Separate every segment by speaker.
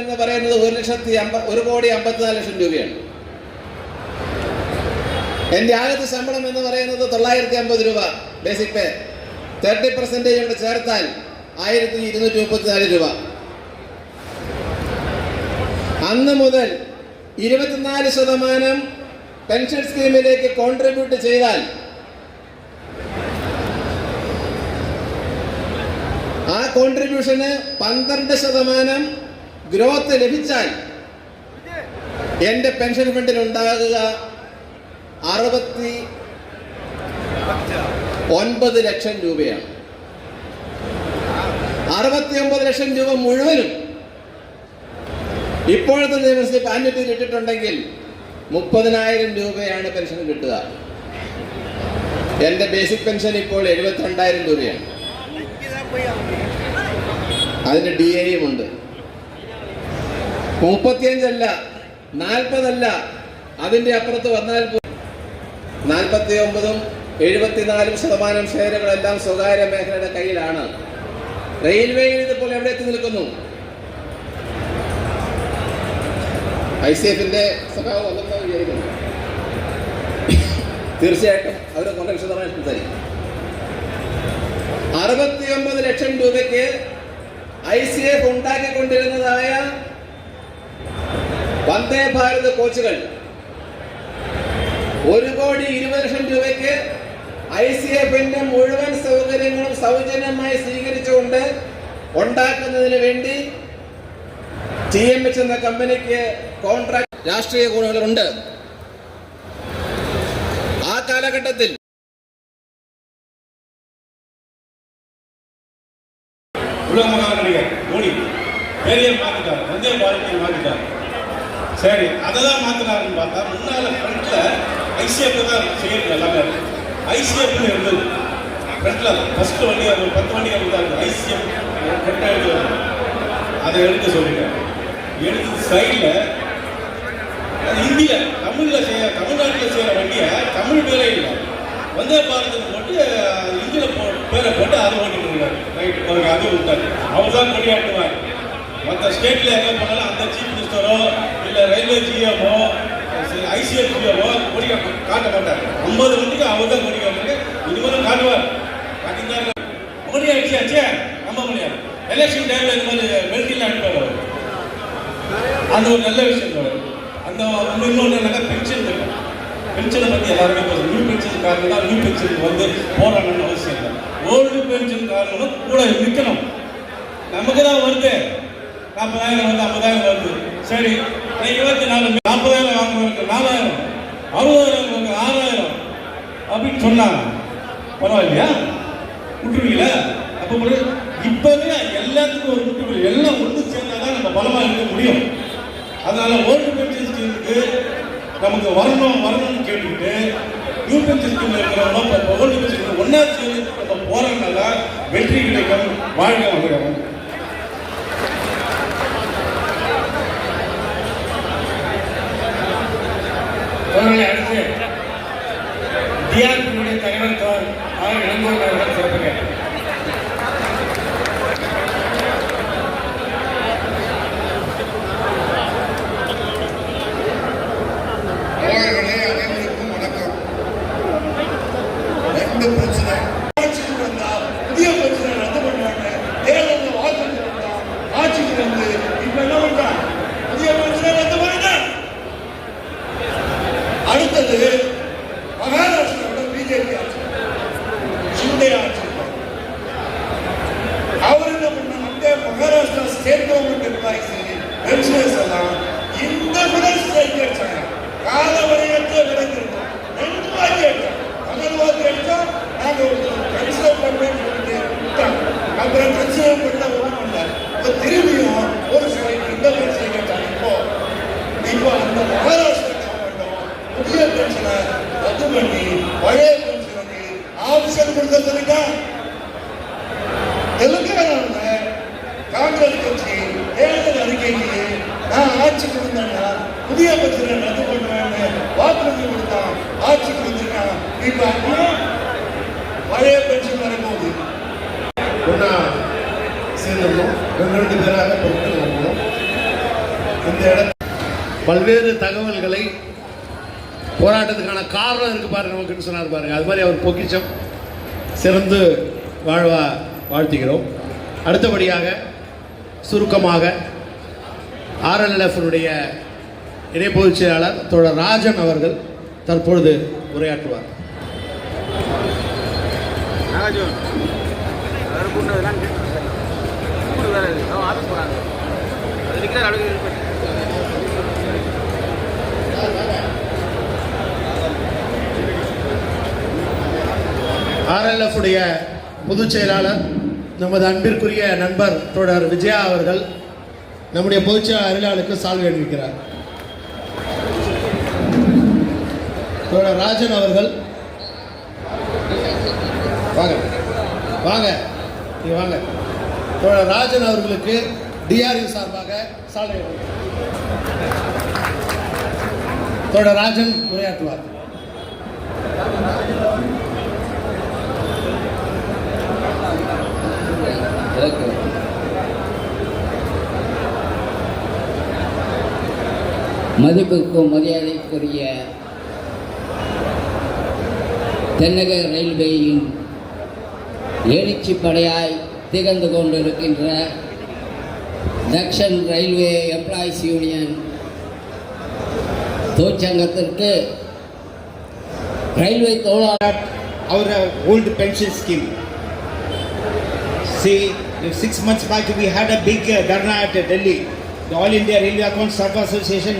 Speaker 1: എന്ന് പറയുന്നത് 1,54,00,000 രൂപയാണ്. എൻ്റെ ആദ്യത്തെ ശമ്പളം എന്ന് പറയുന്നത് 950 രൂപ ബേസിക് പേ. 30% കൂടെ ചേർത്താൽ 1,234 രൂപ. അന്ന് മുതൽ 24% പെൻഷൻ സ്കീമിലേക്ക് കോൺട്രിബ്യൂട്ട് ചെയ്താൽ ആ കോൺട്രിബ്യൂഷന് 12% ഗ്രോത്ത് ലഭിച്ചാൽ എൻ്റെ പെൻഷൻ ഫണ്ടിൽ ഉണ്ടാകുക 69 ലക്ഷം രൂപയാണ്. 69 ലക്ഷം രൂപ മുഴുവനും ഇപ്പോഴത്തെ നിയമത്തിൽ ആന്വിറ്റിയിൽ ഇട്ടിട്ടുണ്ടെങ്കിൽ 30,000 രൂപയാണ് പെൻഷൻ കിട്ടുക. എൻ്റെ ബേസിക് പെൻഷൻ ഇപ്പോൾ 72,000 രൂപയാണ്. അതിന് DAയും ഉണ്ട്. 35 അല്ല, 40 അല്ല, അതിൻ്റെ അപ്പുറത്ത് വന്നാൽ 49%, 74% ഷെയറുകളെല്ലാം സ്വകാര്യ മേഖലയുടെ കയ്യിലാണ്. റെയിൽവേയിൽ ഇതിപ്പോൾ എവിടെ എത്തി നിൽക്കുന്നു? ICFന്റെ സ്വഭാവം വന്നെന്ന് വിചാരിക്കുന്നു. തീർച്ചയായിട്ടും അവർ വളരെ വിശദമായി സംസാരിക്കും. 69 ലക്ഷം രൂപയ്ക്ക് ICF ഉണ്ടാക്കിക്കൊണ്ടിരുന്നതായ വന്ദേ ഭാരത് കോച്ചുകൾ 1,20,00,000 രൂപയ്ക്ക് ICFന്റെ മുഴുവൻ സൗകര്യങ്ങളും സൗജന്യമായി സ്വീകരിച്ചുകൊണ്ട് ഉണ്ടാക്കുന്നതിന് വേണ്ടി TMH എന്ന കമ്പനിക്ക് കോൺട്രാക്ട് രാഷ്ട്രീയ ഗുണങ്ങളുണ്ട്. ആ കാലഘട്ടത്തിൽ
Speaker 2: சரி, அதை தான் மாத்தினாருன்னு பார்த்தா முன்னால ஃப்ரண்ட்ல ICF தான் செய்யறது எல்லாமே. ICF இருந்தது ஃப்ரண்ட்ல ஃபர்ஸ்ட் வண்டி, அது 10 வண்டிகள் இருந்தாங்க. ICF ஃப்ரண்ட்ல எடுத்து அதை எடுக்க சொல்லிட்டேன். எடுத்து சைடில் இந்திய தமிழ்நாட்டில் செய்கிற வண்டியை தமிழ் பேரே இல்லை, வந்தே பாரதத்துக்கு போட்டு இந்தியில் பேரை போட்டு அதை ஓட்டிட்டு இருக்காரு. ரைட், அவருக்கு அது விட்டாரு. அவர் தான் கொடியாட்டுவார். மற்ற ஸ்டேட்டில் எங்கே போனாலும் அந்த சீஃப் மினிஸ்டரோ இல்லை ரயில்வே GMஓ ICF GMஓ கொடி காட்ட மாட்டார். 50 வண்டிக்கு அவர் தான் கொடி காட்டுறது. இதுமாதிரி காட்டுவார். காட்டியிருந்தாரு. கொடி அடிச்சாச்சே நம்ப முடியாது. எலெக்ஷன் டைமில் இந்த மாதிரி வெல்டியில் அனுப்பார் அவர். அந்த ஒரு நல்ல விஷயம். அந்த இன்னொன்று என்னன்னா பென்ஷன் இருக்கும். பென்ஷனை பற்றி எல்லாருமே பேசும். நியூ பென்ஷன்காரங்க தான் நியூ பென்ஷனுக்கு வந்து போராடணும்னு அவசியம் இல்லை. ஓல்டு பென்ஷன்காரங்களும் கூட நிற்கணும். நமக்கு தான் வருது 40,000 வந்து 50,000 வருது. சரி, 24 40,000 வாங்குறவங்களுக்கு 4,000, 60,000 வாங்க 6,000 அப்படின்னு சொன்னாங்க. பரவாயில்லையா? விட்டுருவீங்களா? அப்போ இப்பவே எல்லாத்துக்கும் ஒரு முட்டுக்குள் எல்லாம் ஒன்று சேர்ந்தாதான் நம்ம பலமா இருக்க முடியும். அதனால ஓல்டு பென்ஷன் ஸ்கீமுக்கு நமக்கு வரணும்னு கேட்டுக்கிட்டு நியூ பென்ஷன் ஸ்கீம்ல இருக்கிறவங்க ஓல்டு பென்ஷன் ஒன்னா சேர்ந்து நம்ம போறதுனால வெற்றி கிடைக்கும். வாழ்க்கை வந்துடும். அடுத்து DRPயுடைய தலைவர் இளங்கோவன் அவர்கள் சிறப்புங்க.
Speaker 3: அனைவருக்கும் வணக்கம். 2 பிரச்சனை ஆட்சிக்கு வந்தா புதிய பிரச்சனை ரத்து பண்ணுவாங்க. தேர்தல் வாக்குறுதி வந்தா ஆட்சிக்கு வந்து இப்ப என்ன பண்றாங்க? புதிய பிரச்சனை ரத்து பண்ணுங்க. அடுத்தது மகாராஷ்டிராவோட BJP ஆட்சி, ஷிண்டே ஆட்சி. அவர் என்ன பண்ணாங்க? Maharashtra state government employees pensioners எல்லாம் இந்த முதல் ஸ்ட்ரைக் அடிச்சாங்க. கால வரையற்ற விலங்கிருந்தோம். 2 வாக்கி அடிச்சோம். முதல் வாக்கி அடிச்சோம். நாங்கள் கன்சிடர் பண்ணுவேன்னு சொல்லிட்டு விட்டாங்க. அப்புறம் கன்சிடர் பண்ண ஒன்றும் இல்லை. இப்போ திரும்பியும் ஒரு ஸ்ட்ரைக் இந்த ஸ்ட்ரைக் அடிச்சாங்க. இப்போ அந்த மகாராஷ்டிரா புதிய பென்ஷனை ரத்து பண்ணி பழைய பென்ஷனுக்கு ஆப்ஷன் கொடுத்ததுங்க. தெலுங்கானாவில் காங்கிரஸ் கட்சி தேர்தல் அறிக்கைக்கு நான் ஆட்சிக்கு வந்தேன்னா புதிய பென்ஷனை ரத்து பண்ணுவேன்னு வாக்குறுதி கொடுத்தான். ஆட்சிக்கு வந்திருக்கான். இப்ப பழைய பென்ஷன் வரப்போகுது. ஒன்னா சேர்ந்துடணும். 2 பேராக பொருட்கள் வாங்கணும். இந்த இடத்தில்
Speaker 4: பல்வேறு தகவல்களை போராட்டத்துக்கான காரணம் இருக்கு பாருங்க நமக்குன்னு சொன்னார் பாருங்க. அது மாதிரி அவர் பொக்கிஷம் சிறந்து வாழ்த்துகிறோம். அடுத்தபடியாக சுருக்கமாக RLF-னுடைய இணை பொதுச் செயலாளர் தோழர் ராஜன் அவர்கள் தற்பொழுது உரையாற்றுவார். RLF-உடைய பொதுச் செயலாளர் நமது அன்பிற்குரிய நண்பர் தோழர் விஜயா அவர்கள் நம்முடைய பொதுச் செயலாளர் அருளாளுக்கு சால்வை அணிவிக்கிறார். தோழர் ராஜன் அவர்கள் வாங்க வாங்க நீங்க வாங்க. தோழர் ராஜன் அவர்களுக்கு DRU சார்பாக சால்வை தோழர் ராஜன் உரையாற்றுவார்.
Speaker 5: மதிப்புக்கும் மரியாதைக்குரிய தென்னக ரயில்வேயின் எழுச்சி படையாய் திகழ்ந்து கொண்டிருக்கின்ற தக்ஷன் ரயில்வே எம்ப்ளாயீஸ் யூனியன் தொழிற்சங்கத்திற்கு ரயில்வே தொழிலாளர்
Speaker 6: our old pension scheme. See, 6 months back we had a big dharna at Delhi. The All India Railway Account Staff Association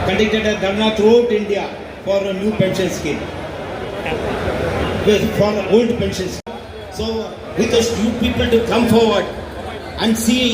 Speaker 6: conducted a dharna throughout India for a new pension scheme, for old pensions. So, request you people to come forward and see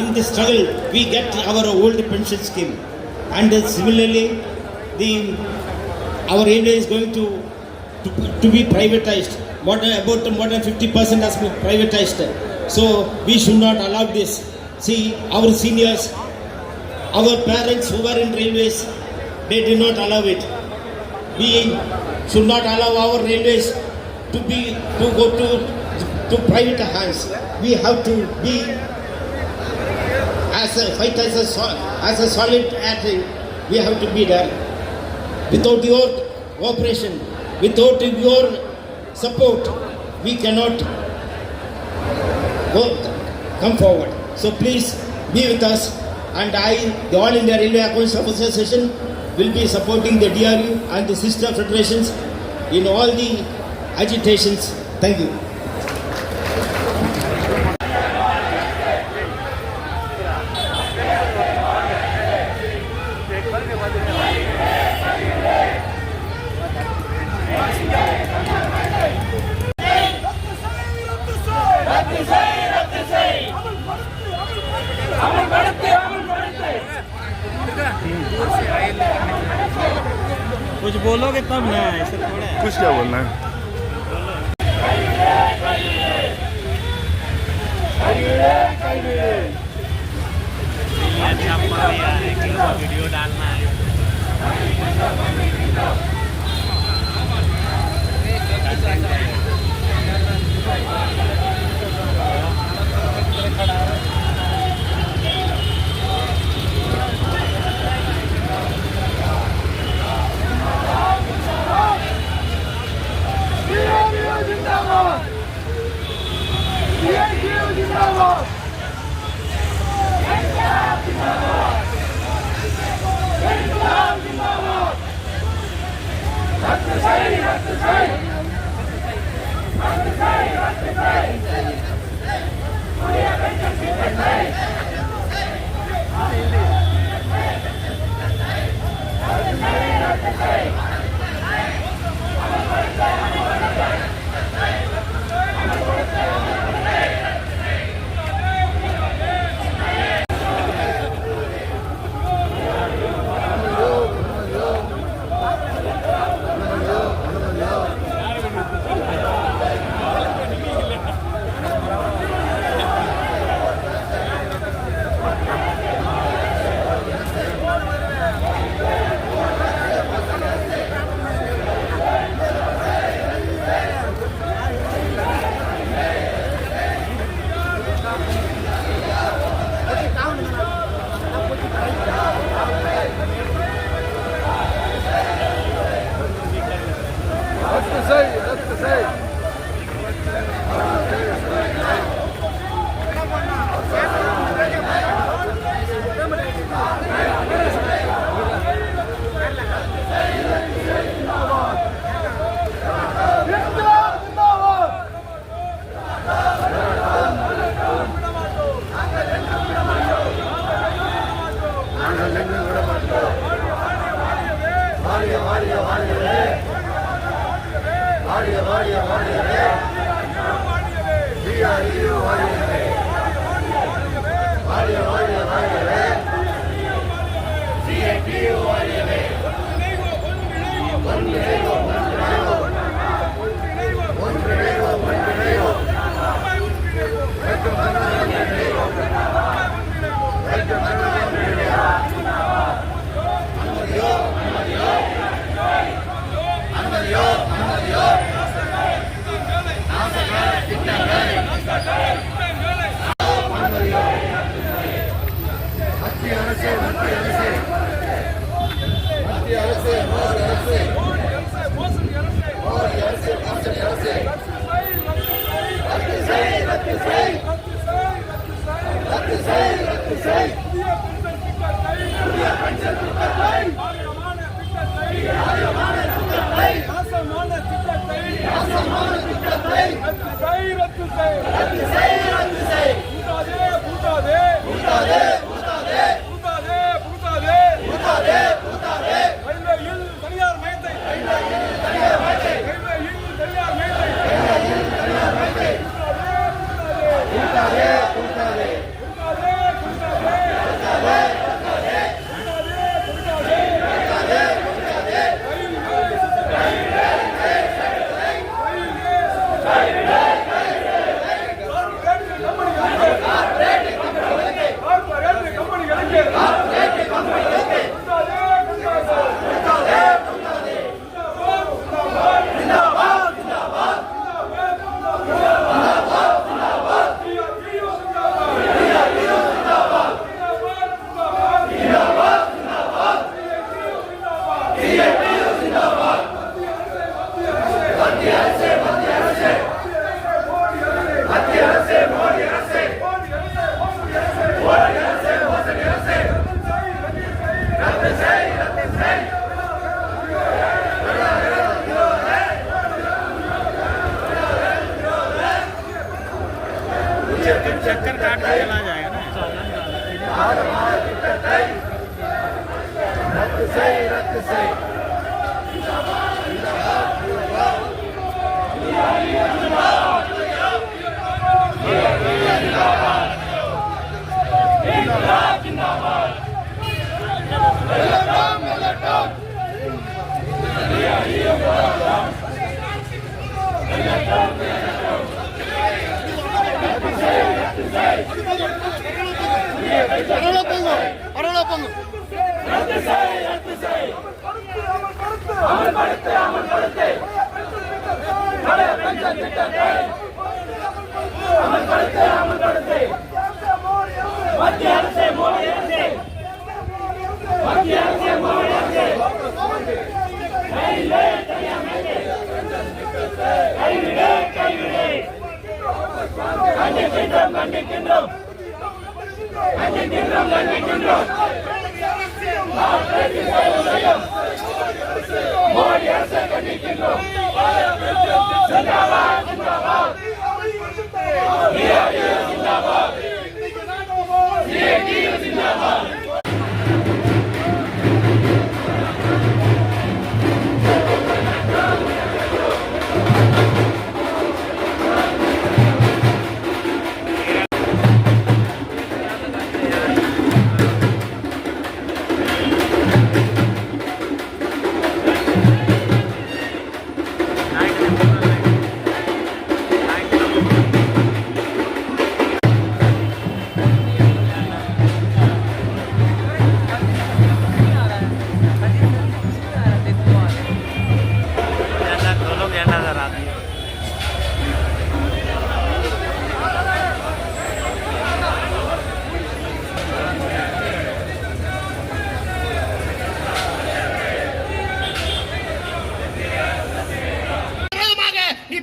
Speaker 6: in the struggle we get our old pension scheme. And similarly, our railway is going to be privatized. More than 50% has been privatized. So we should not allow this. See, our seniors, our parents who were in railways, they did not allow it. We should not allow our railways to go to private hands. We have to be fight as a solid acting. We have to be there. Without your cooperation, without your support, we cannot come forward. So please be with us, and the All India Railway Account Staff Association will be supporting the DRU and the sister federations in all the agitations. Thank you.
Speaker 7: कुछ बोलोगे तब ना, ऐसे थोड़ा कुछ क्या बोलना है। वीडियो डालना है।
Speaker 8: Rasta
Speaker 7: चक्कर काट के चला जाएगा ना।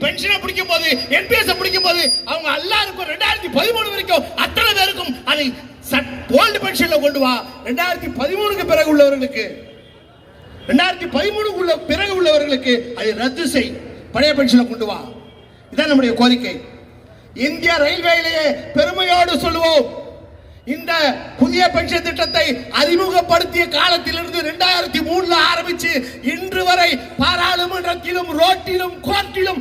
Speaker 4: பென்ஷனை பிடிக்கும் போது என்பிஎஸ் பிடிக்கும் போது அவங்க எல்லாருக்கும் 2013 வரைக்கும் அத்தனை பேருக்கும் அதை ஓல்டு பென்ஷன்ல கொண்டு வா. 2013க்கு பிறகு உள்ளவர்களுக்கு 2013 பிறகு உள்ளவர்களுக்கு அதை ரத்து செய், பழைய பென்ஷனை கொண்டு வா. இதான் நம்முடைய கோரிக்கை. இந்திய ரயில்வேயிலேயே பெருமையோடு சொல்லுவோம், இந்த புதிய பென்ஷன் திட்டத்தை அறிமுகப்படுத்திய காலத்திலிருந்து 2003 ஆரம்பிச்சு இன்று வரை பாராளுமன்றத்திலும் ரோட்டிலும் கோர்ட்டிலும்